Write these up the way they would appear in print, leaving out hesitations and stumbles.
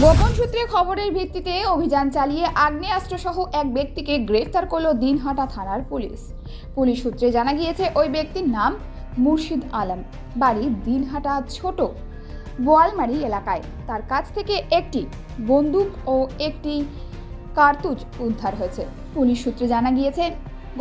গোপন সূত্রে খবরের ভিত্তিতে অভিযান চালিয়ে আগ্নেয়াস্ত্রসহ এক ব্যক্তিকে গ্রেফতার করল দিনহাটা থানার পুলিশ। পুলিশ সূত্রে জানা গিয়েছে ওই ব্যক্তির নাম মুর্শিদ আলম, বাড়ি দিনহাটা ছোট বোয়ালমারি এলাকায়। তার কাছ থেকে একটি বন্দুক ও একটি কার্তুজ উদ্ধার হয়েছে। পুলিশ সূত্রে জানা গিয়েছে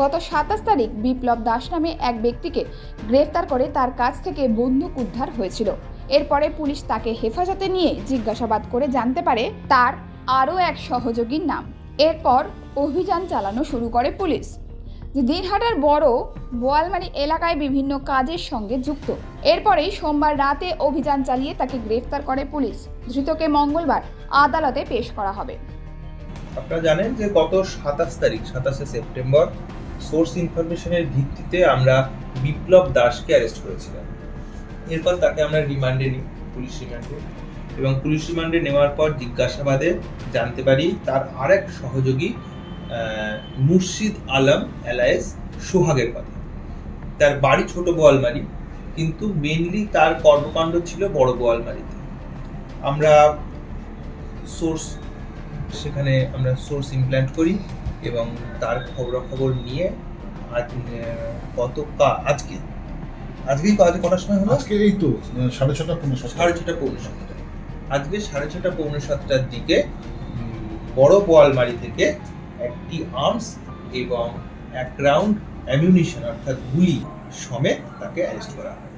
গত 27 তারিখ বিপ্লব দাস নামে এক ব্যক্তিকে গ্রেফতার করে তার কাছ থেকে বন্দুক উদ্ধার হয়েছিল। এরপরে পুলিশ তাকে হেফাজতে নিয়ে জিজ্ঞাসাবাদ করে জানতে পারে তার আরও এক সহযোগীর নাম। এরপর অভিযান চালানো শুরু করে পুলিশ, যে দিনহাটার বড় বোয়ালমারি এলাকায় বিভিন্ন কাজের সঙ্গে যুক্ত। এরপরেই সোমবার রাতে অভিযান চালিয়ে তাকে গ্রেফতার করে পুলিশ। ধৃতকে মঙ্গলবার আদালতে পেশ করা হবে। আপনারা জানেন যে গত 27 সেপ্টেম্বর সোর্স ইনফরমেশনের ভিত্তিতে আমরা বিপ্লব দাসকে অ্যারেস্ট করেছিলাম। এরপর তাকে আমরা রিমান্ডে নিই, পুলিশ রিমান্ডে, এবং পুলিশ রিমান্ডে নেওয়ার পর জিজ্ঞাসাবাদে জানতে পারি তার আরেক সহযোগী মুর্শিদ আলম এলায়েস সোহাগের কথা। তার বাড়ি ছোট বোয়ালমারি, কিন্তু মেইনলি তার কর্মকাণ্ড ছিল বড় বোয়ালমারিতে। আমরা সেখানে সোর্স ইমপ্ল্যান্ট করি এবং তার খবরাখবর নিয়ে আজকেই কটার সময় হলো? আজকে এই তো 6:30 পৌনে 7:30 আজকে 6:30 পৌনে 7টার দিকে বড় বোয়ালমারি থেকে একটি আর্মস এবং এক রাউন্ড অ্যামিউনিশন অর্থাৎ গুলি সমেত তাকে অ্যারেস্ট করা হয়।